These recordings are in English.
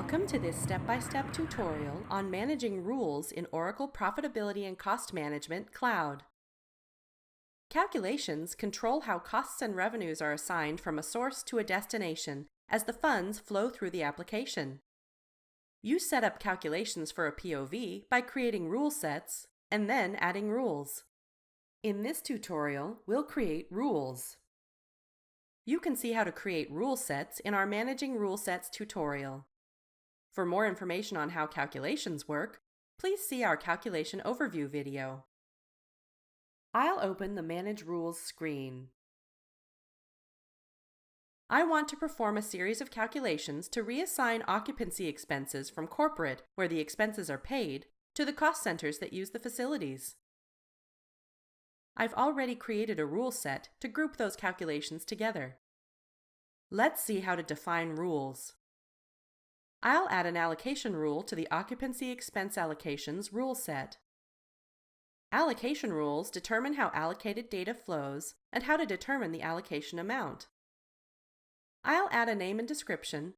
Welcome to this step-by-step tutorial on managing rules in Oracle Profitability and Cost Management Cloud. Calculations control how costs and revenues are assigned from a source to a destination as the funds flow through the application. You set up calculations for a POV by creating rule sets and then adding rules. In this tutorial, we'll create rules. You can see how to create rule sets in our Managing Rule Sets tutorial. For more information on how calculations work, please see our calculation overview video. I'll open the Manage Rules screen. I want to perform a series of calculations to reassign occupancy expenses from corporate, where the expenses are paid, to the cost centers that use the facilities. I've already created a rule set to group those calculations together. Let's see how to define rules. I'll add an allocation rule to the occupancy expense allocations rule set. Allocation rules determine how allocated data flows and how to determine the allocation amount. I'll add a name and description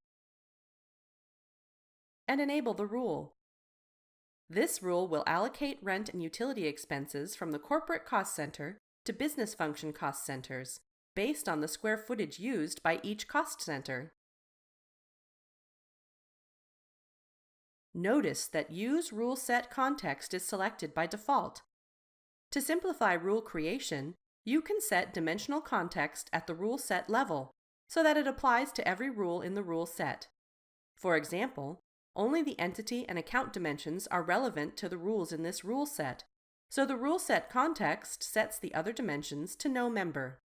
and enable the rule. This rule will allocate rent and utility expenses from the corporate cost center to business function cost centers based on the square footage used by each cost center. Notice that Use Rule Set Context is selected by default. To simplify rule creation, you can set dimensional context at the rule set level so that it applies to every rule in the rule set. For example, only the entity and account dimensions are relevant to the rules in this rule set, so the rule set context sets the other dimensions to no member.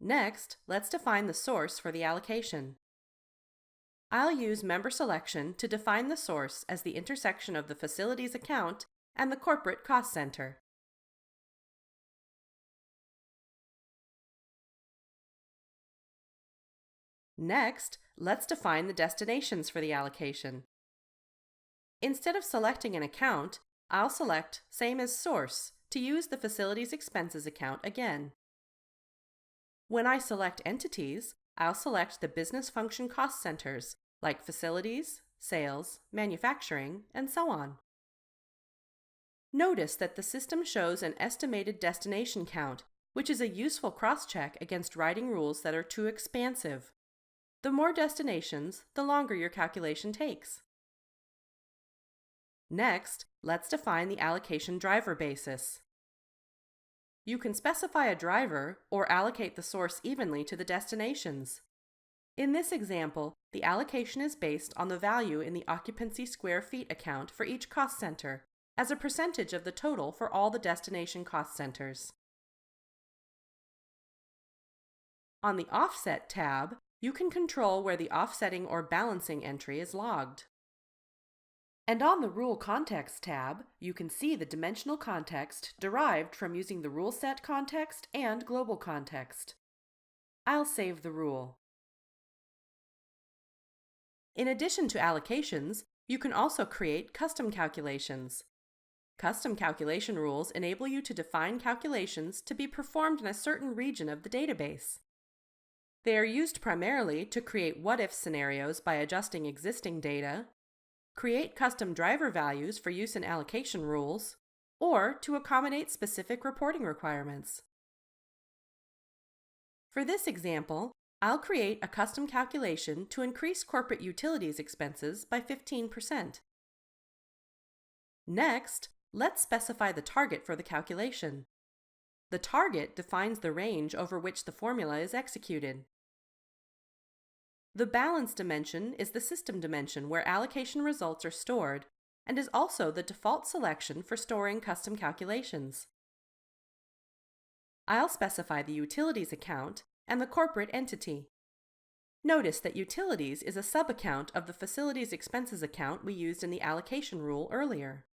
Next, let's define the source for the allocation. I'll use member selection to define the source as the intersection of the facilities account and the corporate cost center. Next, let's define the destinations for the allocation. Instead of selecting an account, I'll select Same as Source to use the facilities expenses account again. When I select entities, I'll select the business function cost centers like facilities, sales, manufacturing, and so on. Notice that the system shows an estimated destination count, which is a useful cross-check against writing rules that are too expansive. The more destinations, the longer your calculation takes. Next, let's define the allocation driver basis. You can specify a driver or allocate the source evenly to the destinations. In this example, the allocation is based on the value in the occupancy square feet account for each cost center as a percentage of the total for all the destination cost centers. On the Offset tab, you can control where the offsetting or balancing entry is logged. And on the Rule Context tab, you can see the dimensional context derived from using the rule set context and global context. I'll save the rule. In addition to allocations, you can also create custom calculations. Custom calculation rules enable you to define calculations to be performed in a certain region of the database. They are used primarily to create what-if scenarios by adjusting existing data, create custom driver values for use in allocation rules, or to accommodate specific reporting requirements. For this example, I'll create a custom calculation to increase corporate utilities expenses by 15%. Next, let's specify the target for the calculation. The target defines the range over which the formula is executed. The balance dimension is the system dimension where allocation results are stored and is also the default selection for storing custom calculations. I'll specify the utilities account and the corporate entity. Notice that utilities is a sub-account of the facilities expenses account we used in the allocation rule earlier.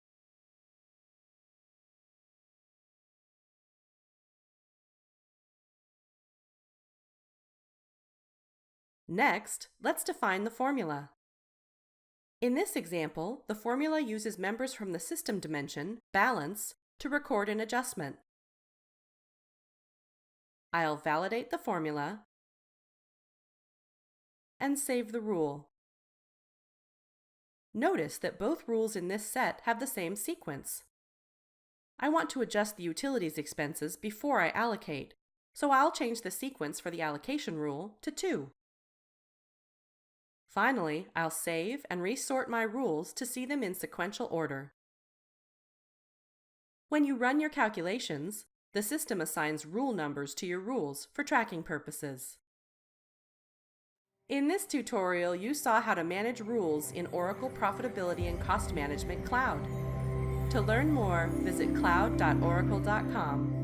Next, let's define the formula. In this example, the formula uses members from the system dimension, balance, to record an adjustment. I'll validate the formula and save the rule. Notice that both rules in this set have the same sequence. I want to adjust the utilities expenses before I allocate, so I'll change the sequence for the allocation rule to 2. Finally, I'll save and resort my rules to see them in sequential order. When you run your calculations, the system assigns rule numbers to your rules for tracking purposes. In this tutorial, you saw how to manage rules in Oracle Profitability and Cost Management Cloud. To learn more, visit cloud.oracle.com.